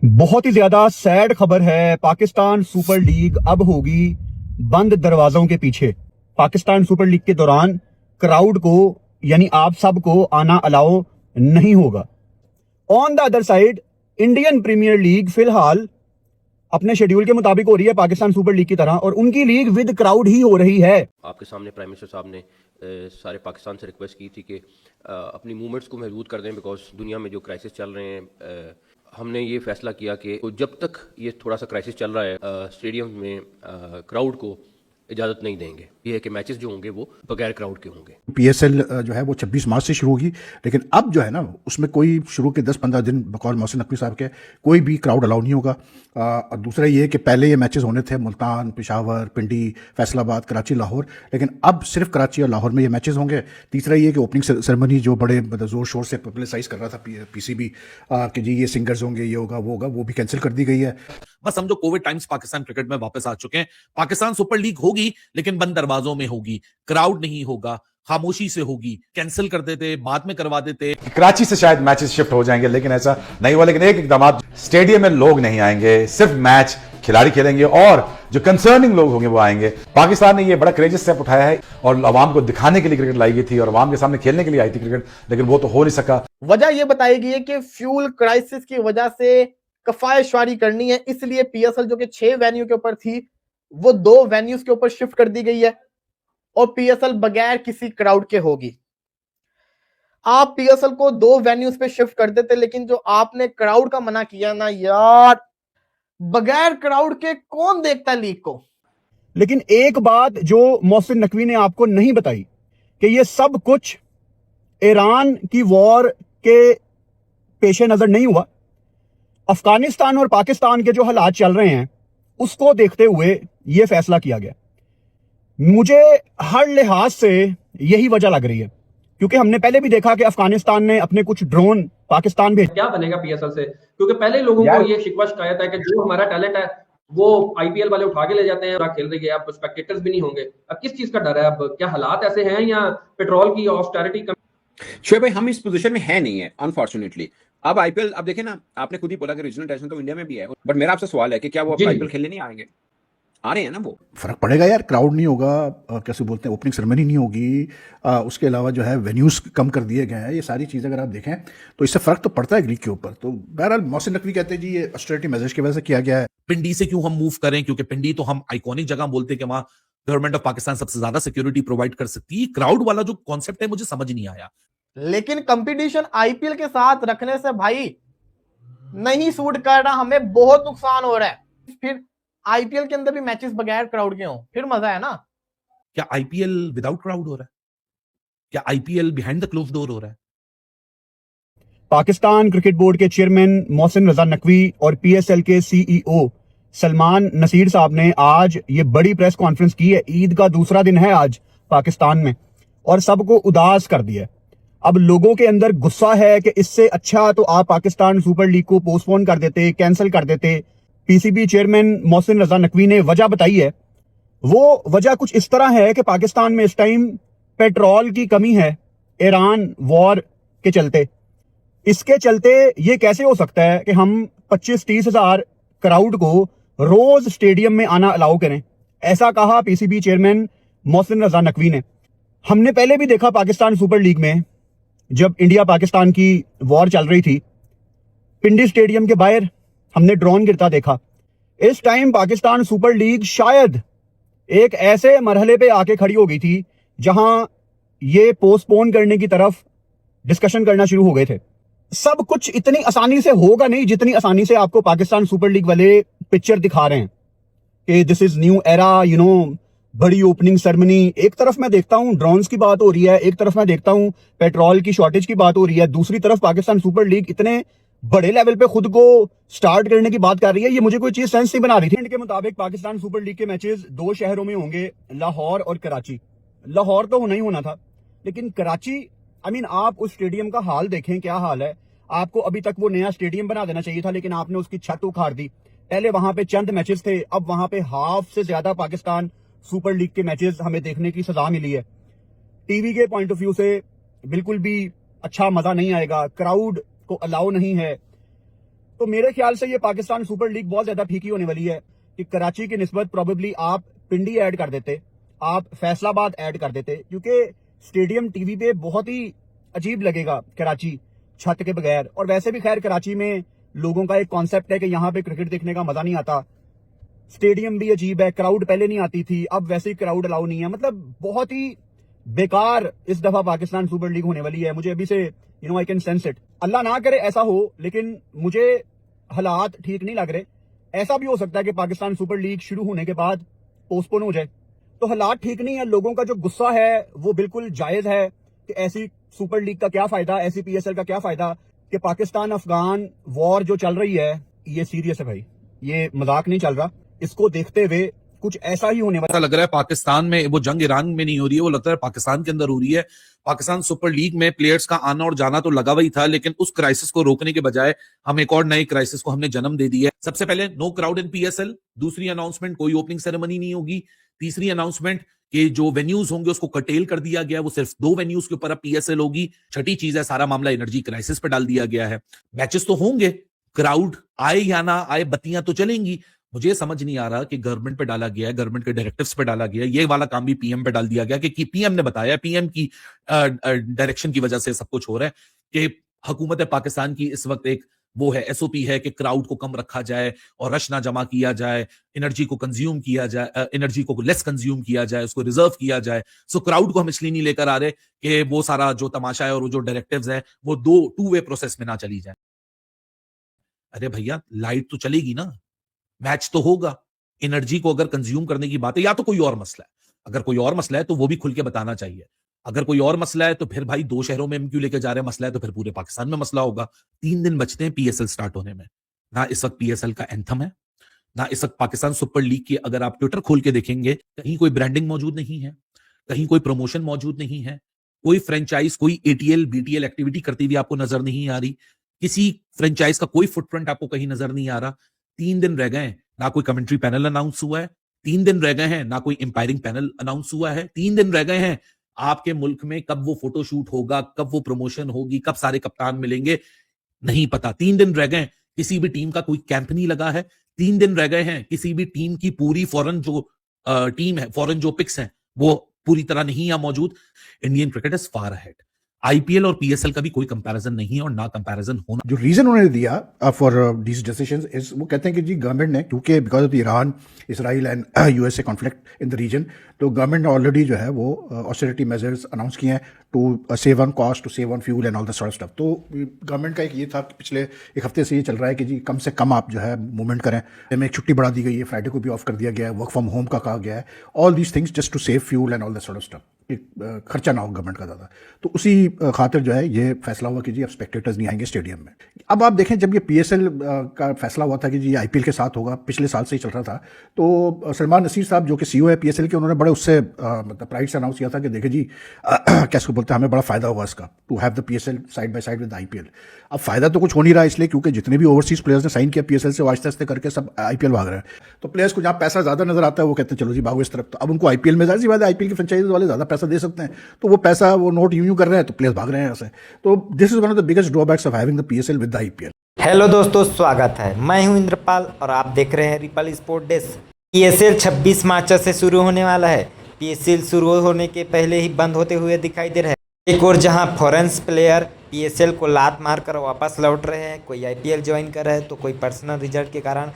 बहुत ही ज्यादा सैड खबर है। पाकिस्तान सुपर लीग अब होगी बंद दरवाजों के पीछे। पाकिस्तान सुपर लीग के दौरान क्राउड को यानी आप सबको आना अलाउ नहीं होगा। On the other side Indian premier league फिलहाल अपने शेड्यूल के मुताबिक हो रही है पाकिस्तान सुपर लीग की तरह, और उनकी लीग विद क्राउड ही हो रही है। आपके सामने प्राइम मिनिस्टर साहब ने सारे पाकिस्तान से रिक्वेस्ट की थी कि अपनी मूवमेंट्स को महदूद कर दें, बिकॉज दुनिया में जो क्राइसिस चल रहे हैं। हमने ये फैसला किया कि जब तक ये थोड़ा सा क्राइसिस चल रहा है स्टेडियम में क्राउड को इजाज़त नहीं देंगे। ये है कि मैचेस जो होंगे वो बगैर क्राउड के होंगे। पीएसएल जो है वो 26 मार्च से शुरू होगी, लेकिन अब जो है ना उसमें कोई शुरू के 10-15 दिन बकौल मोहसिन नकवी साहब के कोई भी क्राउड अलाउ नहीं होगा। और दूसरा ये है कि पहले ये मैचेस होने थे मुल्तान, पेशावर, पिंडी, फैसलाबाद, कराची, लाहौर, लेकिन अब सिर्फ कराची और लाहौर में ये मैचेस होंगे। तीसरा ये कि ओपनिंग सेरेमनी जो बड़े जोर शोर से पब्लिसाइज कर रहा था पीसीबी कि जी ये सिंगर्स होंगे, ये होगा, वो होगा, वो भी कैंसिल कर दी गई है। बस समझो कोविड टाइम्स पाकिस्तान क्रिकेट में वापस आ चुके हैं। पाकिस्तान सुपर लीग होगी लेकिन बंद दरवाजों में होगी, क्राउड नहीं होगा, खामोशी से होगी। कैंसिल कर देते, बाद में करवा देते। कराची से शायद मैचेस शिफ्ट हो जाएंगे, लेकिन ऐसा नहीं हुआ। लेकिन एक इकदाम, स्टेडियम में लोग नहीं आएंगे, सिर्फ मैच खिलाड़ी खेलेंगे और जो कंसर्निंग लोग होंगे वो आएंगे। पाकिस्तान ने ये बड़ा क्रेजियस स्टेप उठाया है और अवाम को दिखाने के लिए क्रिकेट लाई गई थी और अवाम के सामने खेलने के लिए आई थी क्रिकेट, लेकिन वो तो हो नहीं सका। वजह यह बताई गई है कि फ्यूल क्राइसिस की वजह से कफायशवारी करनी है, इसलिए पीएसएल जो कि 6 वेन्यू के ऊपर थी वो 2 वेन्यूज के ऊपर शिफ्ट कर दी गई है और पीएसएल बगैर किसी क्राउड के होगी। आप पीएसएल को 2 वेन्यूज पे शिफ्ट कर देते, लेकिन जो आपने क्राउड का मना किया ना यार, बगैर क्राउड के कौन देखता लीग को। लेकिन एक बात जो मोहसिन नकवी ने आपको नहीं बताई कि ये सब कुछ ईरान की वॉर के पेशे नजर नहीं हुआ। अफगानिस्तान और पाकिस्तान के जो हालात चल रहे हैं उसको देखते हुए यह फैसला किया गया। मुझे हर लिहाज से यही वजह लग रही है, क्योंकि हमने पहले भी देखा कि अफगानिस्तान ने अपने कुछ ड्रोन पाकिस्तान भेजे। क्या बनेगा पीएसएल से, क्योंकि पहले लोगों को ये शिकवा शिकायत है कि जो हमारा टैलेंट है वो आईपीएल वाले उठा के ले जाते हैं और खेल रही है, अब स्पेक्टेटर्स भी नहीं होंगे। अब किस चीज का डर है? अब क्या हालात ऐसे हैं या पेट्रोल की ऑस्टेरिटी? शोएब भाई, हम इस पोजीशन में है नहीं है अनफॉर्चुनेटली। अब आईपीएल, अब देखें ना, आपने खुद ही बोला कि रीजनल इंटरनेशनल तो इंडिया में भी है, बट मेरा आपसे सवाल है कि क्या वो आईपीएल खेलने नहीं आएंगे? आ रहे हैं ना। वो फर्क पड़ेगा यार, क्राउड नहीं होगा, कैसे बोलते हैं, ओपनिंग सेरेमनी नहीं होगी, उसके अलावा जो है वेन्यूज कम कर दिए गए हैं। ये सारी चीज़ें अगर आप देखें तो इससे फर्क तो पड़ता है लीग के ऊपर। तो बहरहाल मोहसिन नकवी कहते हैं जी ये ऑस्टेरिटी मेजर्स की वजह से किया गया है। पिंडी से क्यों हम मूव करें? क्योंकि पिंडी तो हम आइकॉनिक जगह बोलते हैं कि वहां गवर्नमेंट ऑफ पाकिस्तान सबसे ज्यादा सिक्योरिटी प्रोवाइड कर सकती है। क्राउड वाला जो कॉन्सेप्ट है मुझे समझ नहीं आया। लेकिन कंपटीशन आईपीएल के साथ रखने से भाई नहीं सूट कर रहा, हमें बहुत नुकसान हो रहा है। फिर आईपीएल के अंदर भी मैचेस बगैर क्राउड के हों, फिर मजा है ना। क्या आईपीएल विदाउट क्राउड हो रहा है? क्या IPL behind the close door हो रहा है? पाकिस्तान क्रिकेट बोर्ड के चेयरमैन मोहसिन रजा नकवी और पीएसएल के सीईओ सलमान नसीर साहब ने आज ये बड़ी प्रेस कॉन्फ्रेंस की है। ईद का दूसरा दिन है आज पाकिस्तान में, और सबको उदास कर दिया। अब लोगों के अंदर गुस्सा है कि इससे अच्छा तो आप पाकिस्तान सुपर लीग को पोस्टपोन कर देते, कैंसिल कर देते। पीसीबी चेयरमैन मोहसिन रजा नकवी ने वजह बताई है। वो वजह कुछ इस तरह है कि पाकिस्तान में इस टाइम पेट्रोल की कमी है ईरान वॉर के चलते। इसके चलते ये कैसे हो सकता है कि हम 25-30 हजार क्राउड को रोज स्टेडियम में आना अलाउ करें। ऐसा कहा पीसीबी चेयरमैन मोहसिन रजा नकवी ने। हमने पहले भी देखा पाकिस्तान सुपर लीग में, जब इंडिया पाकिस्तान की वॉर चल रही थी, पिंडी स्टेडियम के बाहर हमने ड्रोन गिरता देखा। इस टाइम पाकिस्तान सुपर लीग शायद एक ऐसे मरहले पे आके खड़ी हो गई थी जहां ये पोस्टपोन करने की तरफ डिस्कशन करना शुरू हो गए थे। सब कुछ इतनी आसानी से होगा नहीं जितनी आसानी से आपको पाकिस्तान सुपर लीग वाले पिक्चर दिखा रहे हैं कि this is new era, you know, बड़ी ओपनिंग सेरेमनी। एक तरफ मैं देखता हूं ड्रोन्स की बात हो रही है, एक तरफ मैं देखता हूं पेट्रोल की शॉर्टेज की बात हो रही है, दूसरी तरफ पाकिस्तान सुपर लीग इतने बड़े लेवल पे खुद को स्टार्ट करने की बात कर रही है। ये मुझे कोई चीज सेंस नहीं बना रही थी। के मुताबिक पाकिस्तान सुपर लीग के मैचेस 2 शहरों में होंगे, लाहौर और कराची। लाहौर तो होना ही होना था, लेकिन कराची, आप उस स्टेडियम का हाल देखें, क्या हाल है। आपको अभी तक वो नया स्टेडियम बना देना चाहिए था, लेकिन आपने उसकी छत उखाड़ दी। पहले वहां पे चंद मैचेस थे, अब वहां पे हाफ से ज्यादा पाकिस्तान सुपर लीग के मैचेस हमें देखने की सजा मिली है। टीवी के पॉइंट ऑफ व्यू से बिल्कुल भी अच्छा मजा नहीं आएगा, क्राउड को अलाउ नहीं है। तो तो मेरे ख्याल से ये पाकिस्तान सुपर लीग बहुत ज्यादा फीकी होने वाली है कि कराची की निस्बत प्रोबेबली आप पिंडी ऐड कर देते, आप फैसलाबाद ऐड कर देते, क्योंकि स्टेडियम टीवी पे बहुत ही अजीब लगेगा कराची छत के बगैर। और वैसे भी खैर कराची में लोगों का एक कॉन्सेप्ट है कि यहाँ पे क्रिकेट देखने का मजा नहीं आता, स्टेडियम भी अजीब है, क्राउड पहले नहीं आती थी, अब वैसे ही क्राउड अलाउ नहीं है। मतलब बहुत ही बेकार इस दफा पाकिस्तान सुपर लीग होने वाली है। मुझे अभी से आई कैन सेंस इट। अल्लाह ना करे ऐसा हो, लेकिन मुझे हालात ठीक नहीं लग रहे। ऐसा भी हो सकता है कि पाकिस्तान सुपर लीग शुरू होने के बाद पोस्टपोन हो जाए, तो हालात ठीक नहीं है। लोगों का जो गुस्सा है वो बिल्कुल जायज है कि ऐसी सुपर लीग का क्या फायदा, ऐसी PSL का क्या फायदा, कि पाकिस्तान अफगान वॉर जो चल रही है ये सीरियस है भाई, ये मजाक नहीं चल रहा। इसको देखते हुए कुछ ऐसा ही होने वाला ऐसा लग रहा है पाकिस्तान में वो जंग ईरान में नहीं हो रही है, वो लगता है पाकिस्तान के अंदर हो रही है। पाकिस्तान सुपर लीग में प्लेयर्स का आना और जाना तो लगा हुआ ही था, लेकिन उस क्राइसिस को रोकने के बजाय हम एक और नए क्राइसिस को हमने जन्म दे दिया है। सबसे पहले नो क्राउड इन PSL, दूसरी अनाउंसमेंट कोई ओपनिंग सेरेमनी नहीं होगी, तीसरी अनाउंसमेंट कि जो वेन्यूज होंगे उसको कर्टेल कर दिया गया, वो सिर्फ 2 वेन्यूज के ऊपर अब PSL होगी। छठी चीज है, सारा मामला एनर्जी क्राइसिस पे डाल दिया गया है। मैचेस तो होंगे, क्राउड आए या ना आए, बत्तियां तो चलेंगी। मुझे समझ नहीं आ रहा कि गवर्नमेंट पे डाला गया है, गवर्नमेंट के डायरेक्टिव्स पे डाला गया है, ये वाला काम भी PM पे डाल दिया गया कि PM ने बताया, PM की डायरेक्शन की वजह से सब कुछ हो रहा है कि हुकूमत पाकिस्तान की इस वक्त एक वो है SOP है कि क्राउड को कम रखा जाए और रश ना जमा किया जाए, एनर्जी को कंज्यूम किया जाए, एनर्जी को लेस कंज्यूम किया जाए, उसको रिजर्व किया जाए। सो क्राउड को हम इसलिए नहीं लेकर आ रहे कि वो सारा जो तमाशा है और वो जो डायरेक्टिव्स है वो 2 वे प्रोसेस में ना चली जाए। अरे भैया लाइट तो चलेगी ना, मैच तो होगा। एनर्जी को अगर कंज्यूम करने की बात है, या तो कोई और मसला है, अगर कोई और मसला है तो वो भी खुल के बताना चाहिए। अगर कोई और मसला है तो फिर भाई 2 शहरों में हम क्यों लेके जा रहे हैं, मसला है तो फिर पूरे पाकिस्तान में मसला होगा। 3 दिन बचते हैं PSL स्टार्ट होने में, ना इस वक्त PSL का एंथम है, ना इस वक्त पाकिस्तान सुपर लीग की अगर आप ट्विटर खोल के देखेंगे कहीं कोई ब्रांडिंग मौजूद नहीं है, कहीं कोई प्रमोशन मौजूद नहीं है, कोई फ्रेंचाइज कोई ATL BTL एक्टिविटी करती हुई आपको नजर नहीं आ रही, किसी फ्रेंचाइज का कोई फुटप्रिंट आपको कहीं नजर नहीं आ रहा। 3 दिन रह गए, ना कोई कमेंट्री पैनल अनाउंस हुआ है, 3 दिन रह गए हैं, ना कोई इंपायरिंग पैनल अनाउंस हुआ है, 3 दिन रह गए हैं, आपके मुल्क में कब वो फोटोशूट होगा, कब वो प्रमोशन होगी, कब सारे कप्तान मिलेंगे, नहीं पता। 3 दिन रह गए, किसी भी टीम का कोई कैंप नहीं लगा है। 3 दिन रह गए हैं, किसी भी टीम की पूरी फॉरेन जो टीम है, फॉरेन जो पिक्स हैं वो पूरी तरह नहीं है मौजूद। Indian cricket is far ahead. IPL और PSL का भी कोई कंपैरिजन नहीं है और ना कंपैरिजन होना। जो रीजन उन्होंने दिया फॉर दीज डिसीजंस इज, वो कहते हैं कि जी गवर्नमेंट ने, क्योंकि because of Iran Israel and USA conflict in the region, तो गवर्नमेंट ने ऑलरेडी जो है वो ऑस्टेरिटी मेजर्स अनाउंस किए हैं to save on cost, to save on fuel and all the sort of stuff. तो गवर्नमेंट का एक ये था कि पिछले एक हफ्ते से ये चल रहा है कि जी कम से कम आप जो है मूवमेंट करें। में एक छुट्टी बढ़ा दी गई है, फ्राइडे को भी ऑफ कर दिया गया है, वर्क फ्रॉम होम का कहा गया है, all these things just to save fuel and all the sort of stuff, खर्चा ना हो गवर्नमेंट का ज़्यादा। तो उसी खातिर जो है ये फैसला हुआ कि जी अब स्पेक्टेटर्स नहीं आएंगे स्टेडियम में। अब आप देखें, जब ये PSL का फैसला हुआ था कि जी IPL के साथ होगा, पिछले साल से ही चल रहा था, तो सलमान नसीर साहब जो कि CEO है PSL के, उन्होंने बड़े उससे मतलब प्राइड से अनाउंस किया था कि देखे जी कैसे बोलते हैं, हमें बड़ा फायदा होगा इसका, to have the PSL side by side with IPL। अब फायदा तो कुछ हो नहीं रहा, इसलिए क्योंकि जितने भी ओवरसीज प्लेयर्स ने साइन किया PSL से, वो आहिस्ते आहिस्ते करके सब IPL भाग रहे हैं। तो प्लेयर्स को जहाँ पैसा ज्यादा नजर आता है वो कहते हैं चलो जी भागो इस तरफ। तो अब उनको IPL में, जाहिर सी बात है IPL के फ्रेंचाइज वाले ज्यादा पैसा दे सकते हैं, तो वो पैसा वो नोट यूं कर रहे हैं, तो प्लेयर्स भाग रहे हैं ऐसे। तो this is one of the biggest drawbacks of having the PSL with the IPL। Hello दोस्तों, स्वागत है। मैं हूं इंद्रपाल और आप देख रहे हैं रिपल स्पोर्ट डेस्क। PSL 26 मार्च से शुरू होने वाला है। PSL शुरू होने के पहले ही बंद होते हुए दिखाई दे रहे हैं। एक और जहां फॉरेन्स प्लेयर PSL को लात मारकर वापस लौट रहे हैं, कोई IPL ज्वाइन कर रहा है तो कोई पर्सनल रिजल्ट के कारण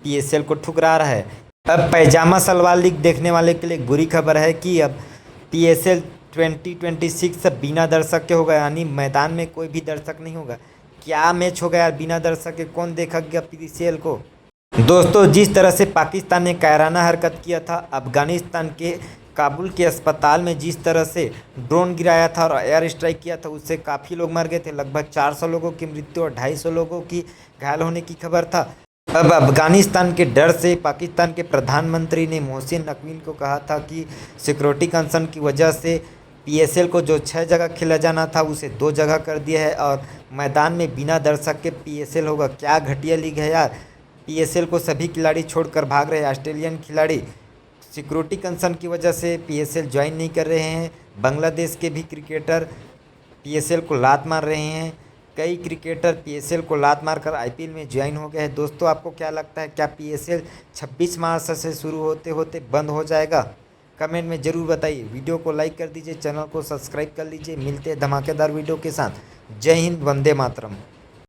PSL को ठुकरा रहा है। अब पैजामा सलवार लीग देखने वाले के लिए एक बुरी खबर है कि अब PSL 2026 बिना दर्शक के होगा, यानी मैदान में कोई भी दर्शक नहीं होगा। क्या मैच होगा यार बिना दर्शक के, कौन देखेगा PSL को। दोस्तों, जिस तरह से पाकिस्तान ने कायराना हरकत किया था, अफगानिस्तान के काबुल के अस्पताल में जिस तरह से ड्रोन गिराया था और एयर स्ट्राइक किया था, उससे काफ़ी लोग मर गए थे। लगभग 400 लोगों की मृत्यु और 250 लोगों की घायल होने की खबर था। अब अफगानिस्तान के डर से पाकिस्तान के प्रधानमंत्री ने मोहसिन नकवी को कहा था कि सिक्योरिटी कंसर्न की वजह से PSL को जो 6 जगह खेला जाना था उसे 2 जगह कर दिया है और मैदान में बिना दर्शक के PSL होगा। क्या घटिया लीग है यार। PSL को सभी खिलाड़ी छोड़कर भाग रहे हैं। ऑस्ट्रेलियन खिलाड़ी सिक्योरिटी कंसर्न की वजह से PSL ज्वाइन नहीं कर रहे हैं। बांग्लादेश के भी क्रिकेटर PSL को लात मार रहे हैं। कई क्रिकेटर पीएसएल को लात मारकर आईपीएल में ज्वाइन हो गए हैं। दोस्तों आपको क्या लगता है, क्या पीएसएल 26 मार्च से शुरू होते होते बंद हो जाएगा? कमेंट में ज़रूर बताइए। वीडियो को लाइक कर दीजिए, चैनल को सब्सक्राइब कर लीजिए। मिलते हैं धमाकेदार वीडियो के साथ। जय हिंद, वंदे मातरम।